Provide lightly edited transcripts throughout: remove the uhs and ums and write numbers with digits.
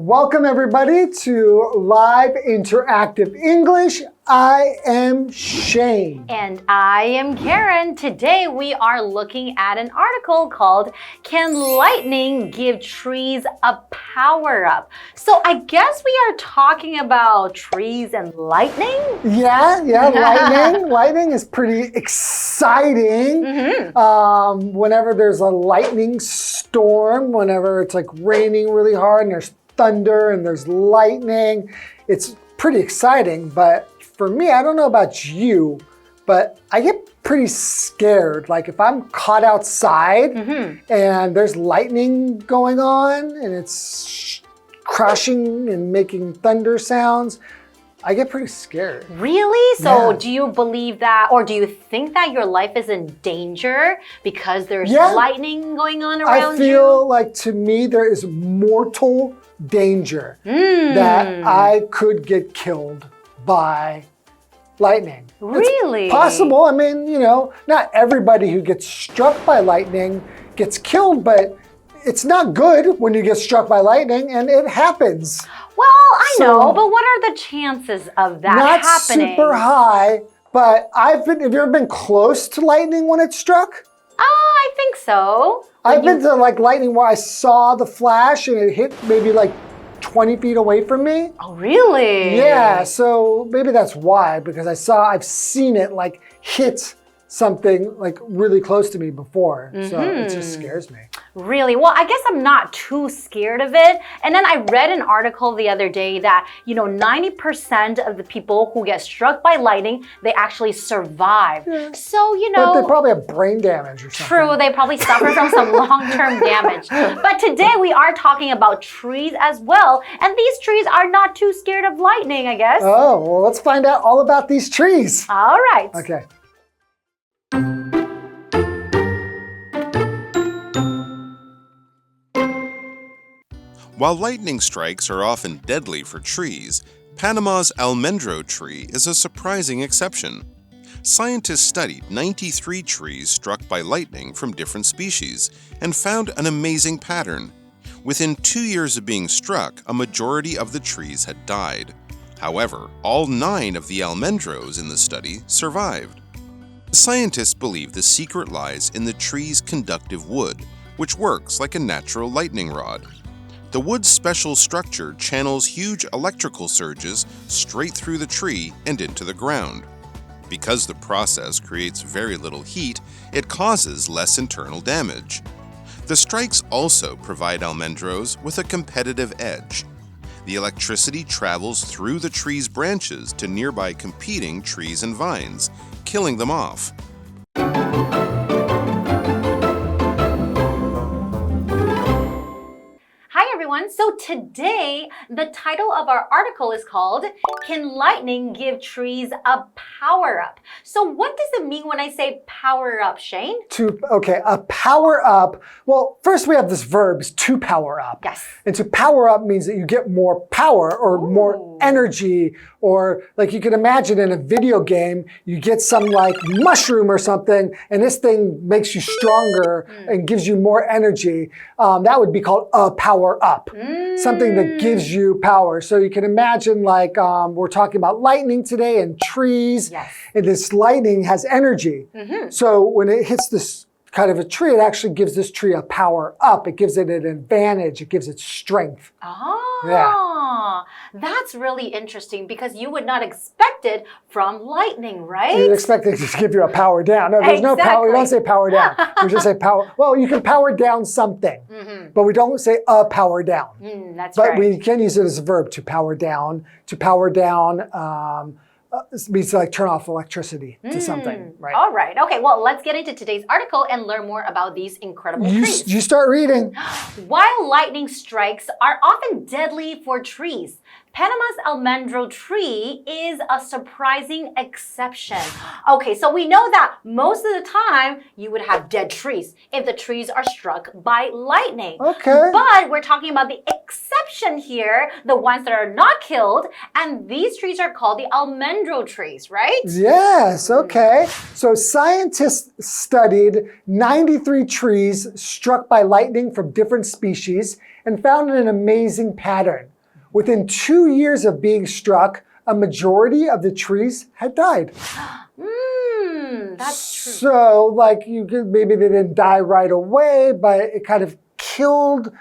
Welcome everybody to Live Interactive English. I am Shane. And I am Karen. Today we are looking at an article called Can Lightning Give Trees a Power Up? So I guess we are talking about trees and lightning? Yeah, lightning. Lightning is pretty exciting. Whenever there's a lightning storm, whenever it's like raining really hard and there's thunder and there's lightning, it's pretty exciting. But for me, I don't know about you, but I get pretty scared. Like if I'm caught outside and there's lightning going on and it's crashing and making thunder sounds, I get pretty scared. Really? So do you believe that, or do you think that your life is in danger because there's lightning going on around you? I feel like to me there is mortal danger that I could get killed by lightning. Really? It's possible. I mean, you know, not everybody who gets struck by lightning gets killed, but it's not good when you get struck by lightning, and it happens. Well, I know, but what are the chances of that happening? Not super high, but have you ever been close to lightning when it struck? I think so. I've been to like lightning where I saw the flash and it hit maybe like 20 feet away from me. Oh, really? Yeah, so maybe that's why, because I've seen it like hit something like really close to me before. So it just scares me. Really? Well, I guess I'm not too scared of it. And then I read an article the other day that, 90% of the people who get struck by lightning, they actually survive. Yeah. So, But they probably have brain damage or something. True, they probably suffer from some long-term damage. But today we are talking about trees as well. And these trees are not too scared of lightning, I guess. Oh, well, let's find out all about these trees. All right. Okay. While lightning strikes are often deadly for trees, Panama's almendro tree is a surprising exception. Scientists studied 93 trees struck by lightning from different species and found an amazing pattern. Within 2 years of being struck, a majority of the trees had died. However, all 9 of the almendros in the study survived. Scientists believe the secret lies in the tree's conductive wood, which works like a natural lightning rod. The wood's special structure channels huge electrical surges straight through the tree and into the ground. Because the process creates very little heat, it causes less internal damage. The strikes also provide almendros with a competitive edge. The electricity travels through the tree's branches to nearby competing trees and vines, killing them off. So today, the title of our article is called, Can Lightning Give Trees a Power Up? So what does it mean when I say power up, Shane? A power up. Well, first we have this verb, is to power up. Yes. And to power up means that you get more power or more energy, or like you can imagine in a video game, you get some like mushroom or something, and this thing makes you stronger and gives you more energy. That would be called a power up. Something that gives you power. So you can imagine like we're talking about lightning today and trees. Yes. And this lightning has energy. So when it hits this kind of a tree, it actually gives this tree a power up. It gives it an advantage. It gives it strength. That's really interesting because you would not expect it from lightning, right? You'd expect it to give you a power down. No, there's no power. We don't say power down. We just say power. Well, you can power down something, but we don't say a power down. That's but right. we can use it as a verb, to power down. To power down means to like turn off electricity to something, right? All right. Okay, well, let's get into today's article and learn more about these incredible trees. You start reading. While lightning strikes are often deadly for trees, Panama's almendro tree is a surprising exception. Okay, so we know that most of the time you would have dead trees if the trees are struck by lightning. Okay. But we're talking about the exception here, the ones that are not killed, and these trees are called the almendro trees, right? Yes, okay. So scientists studied 93 trees struck by lightning from different species and found an amazing pattern. Within 2 years of being struck, a majority of the trees had died. That's true. So, like, maybe they didn't die right away, but it kind of killed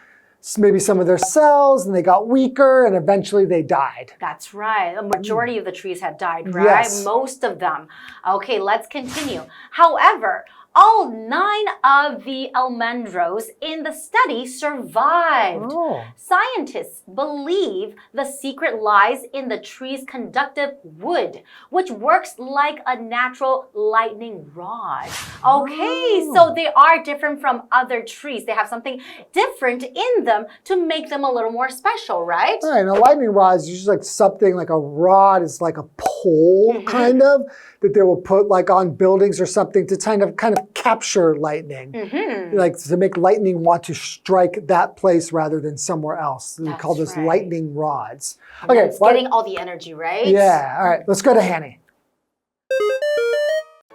maybe some of their cells, and they got weaker, and eventually they died. That's right. The majority of the trees had died, right? Yes. Most of them. Okay, let's continue. However, all 9 of the almendros in the study survived. Scientists believe the secret lies in the tree's conductive wood, which works like a natural lightning rod. Okay, so they are different from other trees. They have something different in them to make them a little more special, right? Right, and a lightning rod is usually like something like a rod is like a pole, kind of, that they will put like on buildings or something to kind of capture lightning, like to make lightning want to strike that place rather than somewhere else. We call those lightning rods. Okay, it's getting all the energy, right? Yeah. All right, let's go to Hanny.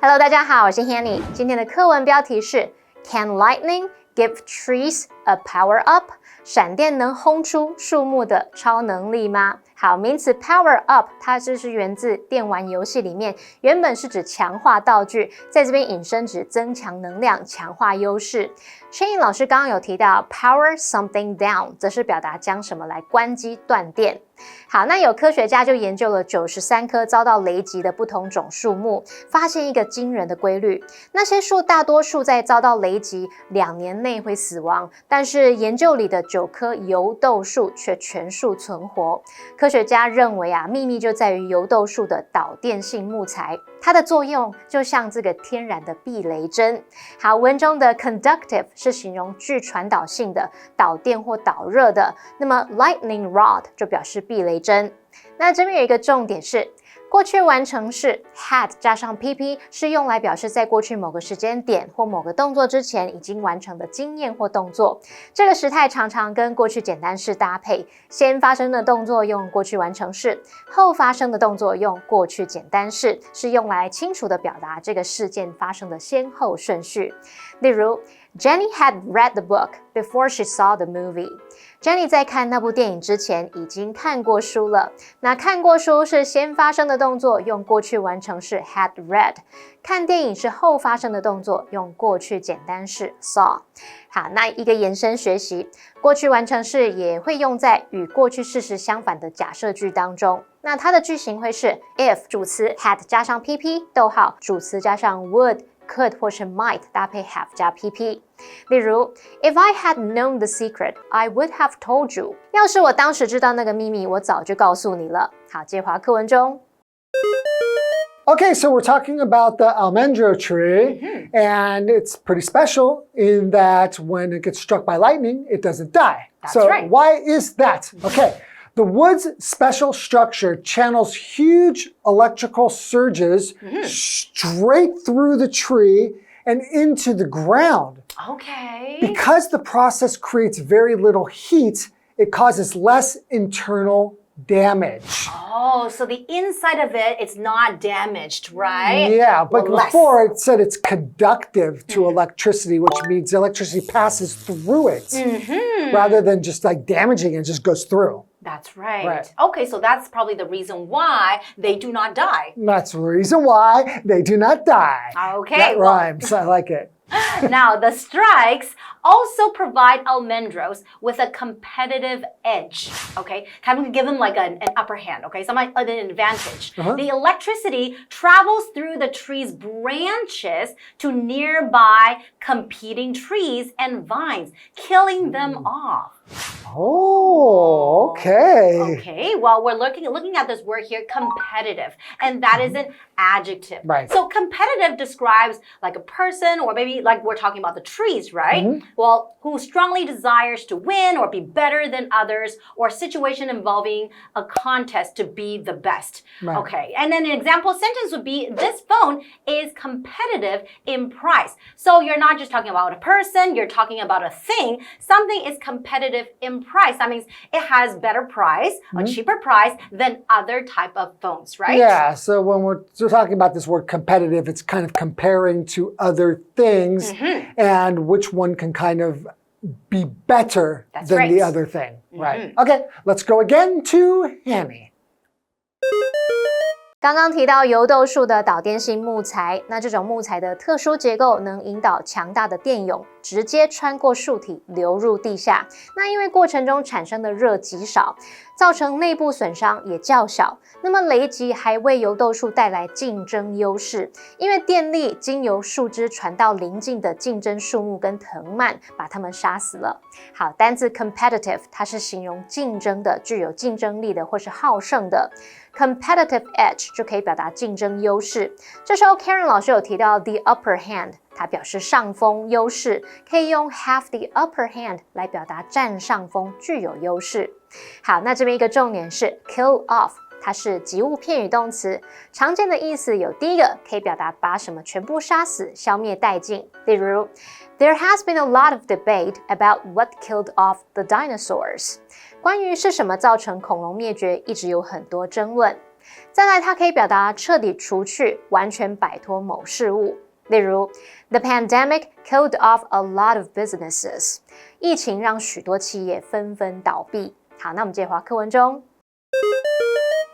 Hello， 大家好，我是 Hanny。今天的课文标题是 Can lightning give trees a power up？ 闪电能轰出树木的超能力吗？好，名词 power up 它就是源自电玩游戏里面，原本是指强化道具，在这边引申指增强能量、强化优势。Shane 老师刚刚有提到 power something down， 则是表达将什么来关机断电。好，那有科学家就研究了93棵遭到雷击的不同种树木，发现一个惊人的规律。那些树大多数在遭到雷击2年内会死亡，但是研究里的9棵油豆树却全数存活。科学家认为秘密就在于油豆树的导电性木材，它的作用就像这个天然的避雷针。好，文中的 conductive 是形容具传导性的、导电或导热的，那么 lightning rod 就表示避雷针。那这边有一个重点是，过去完成式 had 加上 pp 是用来表示在过去某个时间点或某个动作之前已经完成的经验或动作。这个时态常常跟过去简单式搭配，先发生的动作用过去完成式，后发生的动作用过去简单式，是用来清楚地表达这个事件发生的先后顺序。例如 Jenny had read the book before she saw the movie.Jenny 在看那部电影之前已经看过书了。那看过书是先发生的动作，用过去完成式 had read。看电影是后发生的动作，用过去简单式 saw。好，那一个延伸学习，过去完成式也会用在与过去事实相反的假设句当中。那它的句型会是 if 主词 had 加上 pp， 逗号主词加上 would。could 或是 might 搭配 have 加 pp。例如 If I had known the secret, I would have told you. 要是我当时知道那个秘密，我早就告诉你了。好，接华课文中。Okay, so we're talking about the almendro tree, and it's pretty special in that when it gets struck by lightning, it doesn't die. That's so right. Why is that? Okay.The wood's special structure channels huge electrical surges straight through the tree and into the ground. Okay. Because the process creates very little heat, it causes less internal damage. Oh, so the inside of it is not damaged, right? Yeah, but before it said it's conductive to electricity, which means electricity passes through it rather than just like damaging it, just goes through. That's right. Okay, so that's probably the reason why they do not die. That's the reason why they do not die. Okay. That rhymes. I like it. Now, the strikes also provide almendros with a competitive edge, okay? Kind of give them like an upper hand, okay? An advantage. The electricity travels through the tree's branches to nearby competing trees and vines, killing them off. Oh, okay. Okay, well, we're looking at this word here, competitive, and that is an adjective. Right. So competitive describes like a person, or maybe like we're talking about the trees, right? Well, who strongly desires to win or be better than others, or a situation involving a contest to be the best. Right. Okay, and then an example sentence would be, this phone is competitive in price. So you're not just talking about a person, you're talking about a thing. Something is competitive in price. That means it has better price, a cheaper price than other type of phones, right? Yeah, so when we're talking about this word competitive, it's kind of comparing to other things and which one can kind of be better than the other thing. Right. Okay, let's go again to Hanny. 刚刚提到油豆树的导电性木材，那这种木材的特殊结构能引导强大的电涌直接穿过树体流入地下。那因为过程中产生的热极少，造成内部损伤也较小。那么雷击还为油豆树带来竞争优势，因为电力经由树枝传到邻近的竞争树木跟藤蔓，把它们杀死了。好，单字 competitive 它是形容竞争的、具有竞争力的或是好胜的。Competitive edge 就可以表达竞争优势。这时候 Karen 老师有提到 the upper hand， 它表示上风优势，可以用 have the upper hand 来表达占上风，具有优势。好，那这边一个重点是 kill off， 它是及物片语动词，常见的意思有第一个可以表达把什么全部杀死、消灭殆尽，例如 There has been a lot of debate about what killed off the dinosaurs。关于是什么造成恐龙灭绝，一直有很多争论。再来，它可以表达彻底除去、完全摆脱某事物。例如 The pandemic killed off a lot of businesses。疫情让许多企业纷纷倒闭。好，那我们接着回到课文中。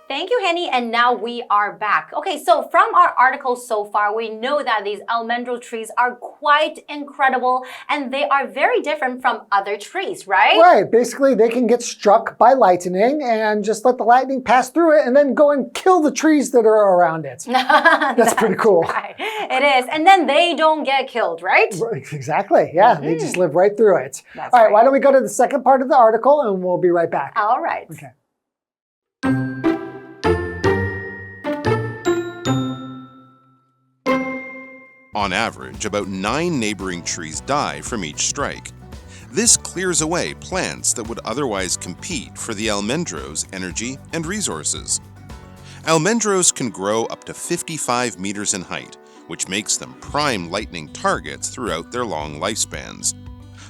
Thank you, Henny. And now we are back. Okay, so from our article so far, we know that these almendro trees are quite incredible and they are very different from other trees, right? Right. Basically, they can get struck by lightning and just let the lightning pass through it and then go and kill the trees that are around it. That's pretty cool. Right. It is. And then they don't get killed, right? Exactly. Yeah, they just live right through it. That's All right, right. why don't we go to the second part of the article and we'll be right back. All right. Okay. On average, about 9 neighboring trees die from each strike. This clears away plants that would otherwise compete for the almendro's energy and resources. Almendros can grow up to 55 meters in height, which makes them prime lightning targets throughout their long lifespans.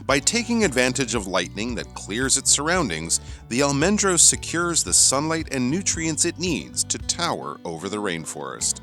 By taking advantage of lightning that clears its surroundings, the almendro secures the sunlight and nutrients it needs to tower over the rainforest.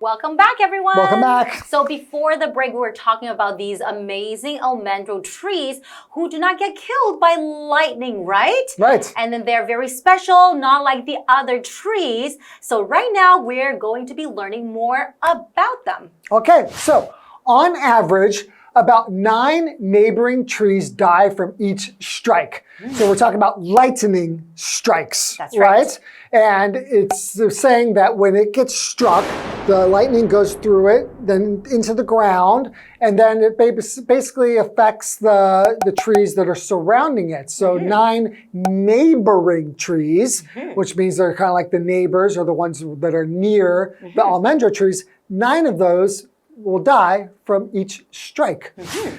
Welcome back, everyone. Welcome back. So before the break, we were talking about these amazing almendro trees who do not get killed by lightning, right? Right. And then they're very special, not like the other trees. So right now, we're going to be learning more about them. Okay, so on average, about 9 neighboring trees die from each strike. So we're talking about lightning strikes. That's right. And they're saying that when it gets struck, the lightning goes through it, then into the ground, and then it basically affects the trees that are surrounding it. So 9 neighboring trees, which means they're kind of like the neighbors or the ones that are near the almendro trees. 9 of those will die from each strike.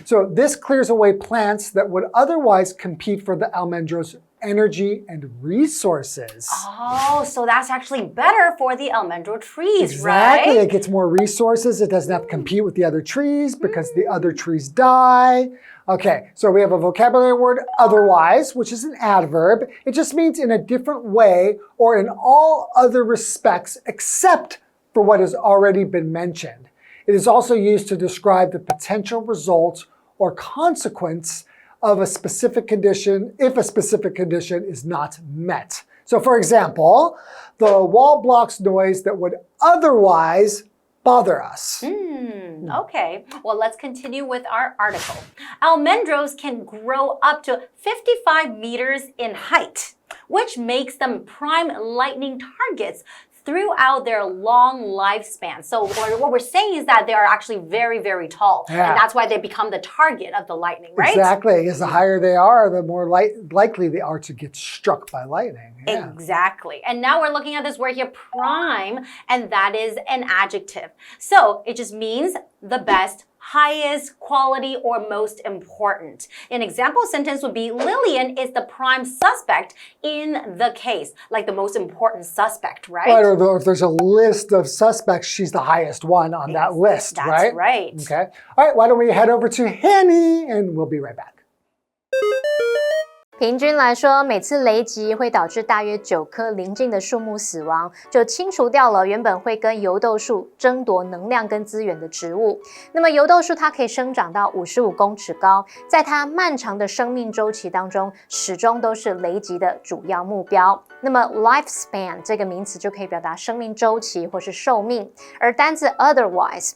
So this clears away plants that would otherwise compete for the almendro's energy and resources. Oh, so that's actually better for the almendro trees, Exactly. right? It gets more resources. It doesn't have to compete with the other trees because the other trees die. Okay, so we have a vocabulary word, otherwise, which is an adverb. It just means in a different way or in all other respects except for what has already been mentioned. It is also used to describe the potential result or consequence of a specific condition if a specific condition is not met. So for example, the wall blocks noise that would otherwise bother us. Okay, well, let's continue with our article. Almendros can grow up to 55 meters in height, which makes them prime lightning targets throughout their long lifespan. So what we're saying is that they are actually very, very tall. Yeah. And that's why they become the target of the lightning, right? Exactly. As the higher they are, the more likely they are to get struck by lightning. Yeah. Exactly. And now we're looking at this word here, prime, and that is an adjective. So it just means the best, highest, quality, or most important. An example sentence would be, Lillian is the prime suspect in the case, like the most important suspect, right? Right, or if there's a list of suspects, she's the highest one on that list, That's right? right. Okay. All right, why don't we head over to Hanny and we'll be right back. 平均来说，每次雷击会导致大约9棵邻近的树木死亡，就清除掉了原本会跟油豆树争夺能量跟资源的植物。那么油豆树它可以生长到55公尺高，在它漫长的生命周期当中，始终都是雷击的主要目标。那么 lifespan 这个名词就可以表达生命周期或是寿命，而单字 otherwise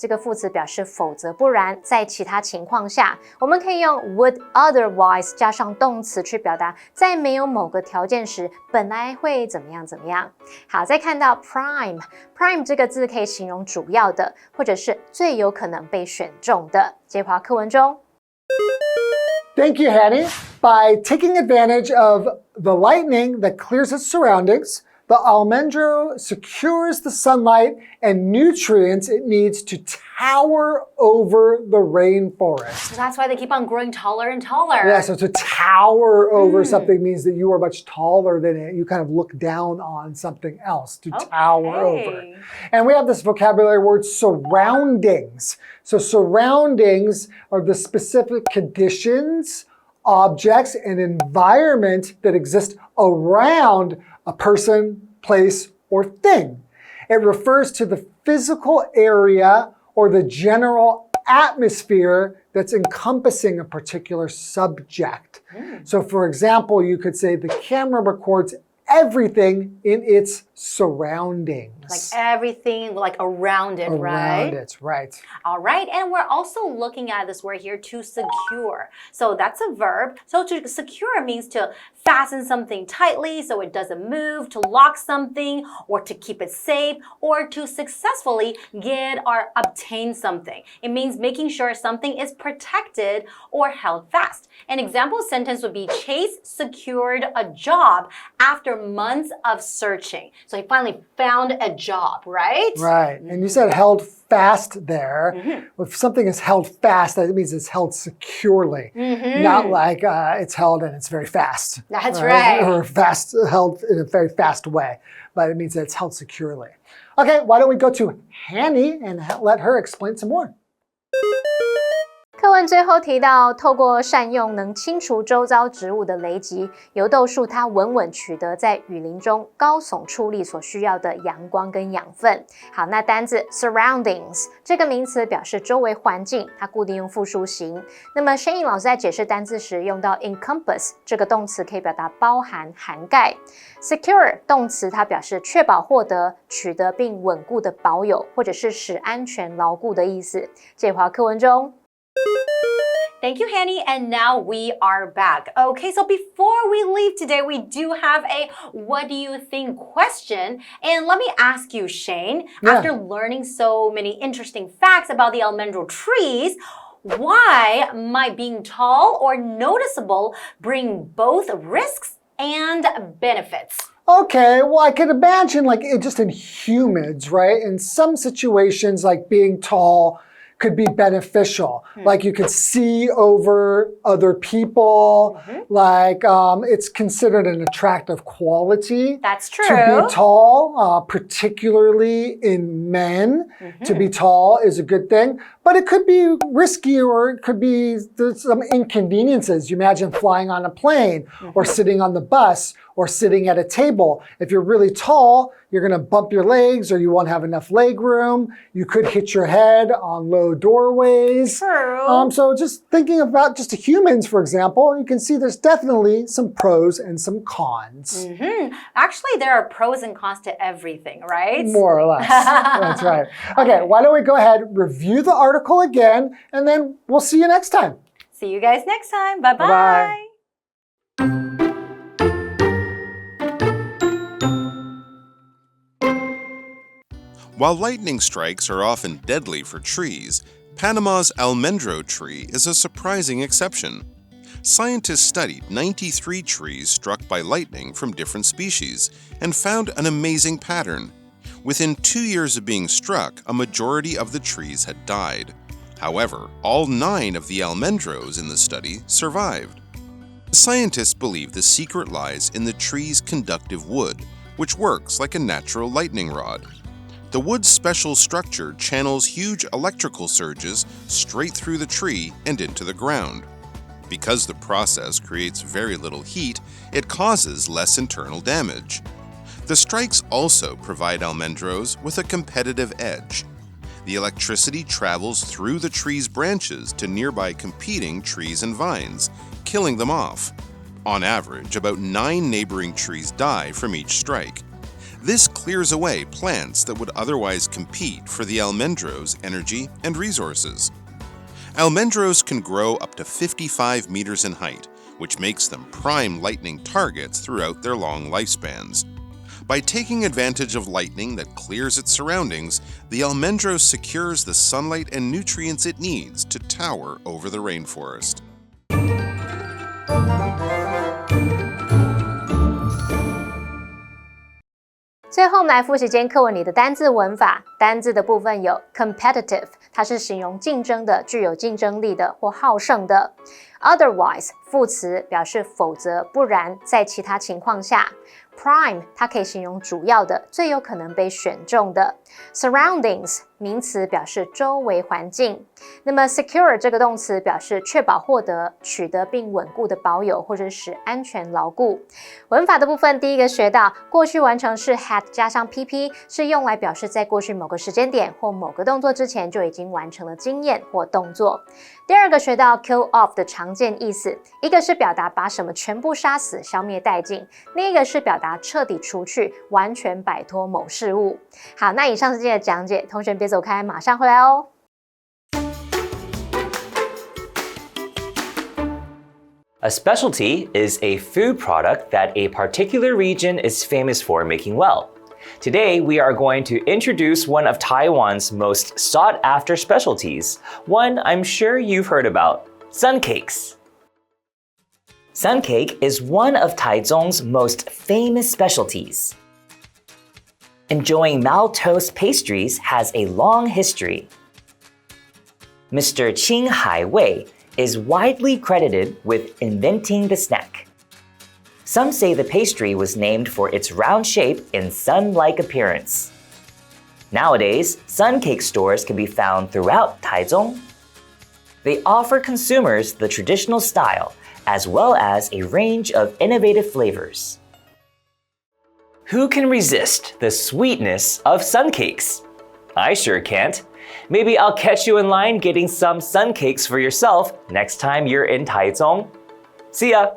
这个副词表示否则不然，在其他情况下，我们可以用 would otherwise 加上动词去表达在没有某个条件时本来会怎么样怎么样。好，再看到 prime 这个字可以形容主要的或者是最有可能被选中的。接华课文中。Thank you, Hanny. By taking advantage of the lightning that clears its surroundings, the almendro secures the sunlight and nutrients it needs to tower over the rainforest. So that's why they keep on growing taller and taller. Yeah, so to tower over something means that you are much taller than it. You kind of look down on something else to tower over. And we have this vocabulary word surroundings. So surroundings are the specific conditions, objects, and environment that exist around a person, place, or thing. It refers to the physical area or the general atmosphere that's encompassing a particular subject. So for example, you could say the camera records everything in its surroundings. Like everything like around it, right? Around it, right. All right, and we're also looking at this word here, to secure. So that's a verb. So to secure means to fasten something tightly so it doesn't move, to lock something, or to keep it safe, or to successfully get or obtain something. It means making sure something is protected or held fast. An example sentence would be Chase secured a job after months of searching. So he finally found a job, right? Right. And you said held fast there. If something is held fast, that means it's held securely. Not like it's held and it's very fast. That's right. Or held in a very fast way. But it means that it's held securely. Okay, why don't we go to Hanny and let her explain some more. 课文最后提到，透过善用能清除周遭植物的雷击，油豆树它稳稳取得在雨林中高耸矗立所需要的阳光跟养分。好，那单字 surroundings 这个名词表示周围环境，它固定用复数形。那么Shane老师在解释单字时用到 encompass 这个动词，可以表达包含、涵盖。secure 动词它表示确保获得、取得并稳固的保有，或者是使安全牢固的意思。这话课文中。Thank you, Hanny. And now we are back. Okay, so before we leave today, we do have a what do you think question. And let me ask you, Shane, after learning so many interesting facts about the almendro trees, why might being tall or noticeable bring both risks and benefits? Okay, well, I can imagine like just in humans, right? In some situations, like being tall could be beneficial. Like you could see over other people. Like it's considered an attractive quality. That's true. To be tall, particularly in men, to be tall is a good thing. But it could be risky, or it could be there's some inconveniences. You imagine flying on a plane or sitting on the bus or sitting at a table. If you're really tall, you're going to bump your legs or you won't have enough leg room. You could hit your head on low doorways. True. So just thinking about just humans, for example, you can see there's definitely some pros and some cons. Actually, there are pros and cons to everything, right? More or less. That's right. Okay, why don't we go ahead, review the article again, and then we'll see you next time. See you guys next time. Bye-bye. Bye-bye. While lightning strikes are often deadly for trees, Panama's almendro tree is a surprising exception. Scientists studied 93 trees struck by lightning from different species and found an amazing pattern. Within 2 years of being struck, a majority of the trees had died. However, all 9 of the almendros in the study survived. Scientists believe the secret lies in the tree's conductive wood, which works like a natural lightning rod. The wood's special structure channels huge electrical surges straight through the tree and into the ground. Because the process creates very little heat, it causes less internal damage. The strikes also provide almendros with a competitive edge. The electricity travels through the tree's branches to nearby competing trees and vines, killing them off. On average, about 9 neighboring trees die from each strike. This clears away plants that would otherwise compete for the almendro's energy and resources. Almendros can grow up to 55 meters in height, which makes them prime lightning targets throughout their long lifespans. By taking advantage of lightning that clears its surroundings, the almendro secures the sunlight and nutrients it needs to tower over the rainforest. 最后，我们来复习今天课文里的单字文法。单字的部分有 competitive， 它是形容竞争的、具有竞争力的或好胜的。Otherwise， 副词表示否则、不然，在其他情况下。Prime， 它可以形容主要的、最有可能被选中的。Surroundings， 名词表示周围环境。那么 secure 这个动词表示确保获得、取得并稳固的保有或者使安全牢固。文法的部分，第一个学到过去完成式 had 加上 pp 是用来表示在过去某个时间点或某个动作之前就已经完成了经验或动作。第二个学到 kill off 的常见意思，一个是表达把什么全部杀死、消灭殆尽，另一个是表达彻底除去、完全摆脱某事物。好，那以上是今天的讲解，同学别走开，马上回来哦。A specialty is a food product that a particular region is famous for making well. Today, we are going to introduce one of Taiwan's most sought-after specialties, one I'm sure you've heard about, suncakes. Suncake is one of Taichung's most famous specialties. Enjoying maltose pastries has a long history. Mr. Qing Hai Wei is widely credited with inventing the snack. Some say the pastry was named for its round shape and sun-like appearance. Nowadays, suncake stores can be found throughout Taichung. They offer consumers the traditional style, as well as a range of innovative flavors. Who can resist the sweetness of suncakes? I sure can't. Maybe I'll catch you in line getting some suncakes for yourself next time you're in Taichung. See ya!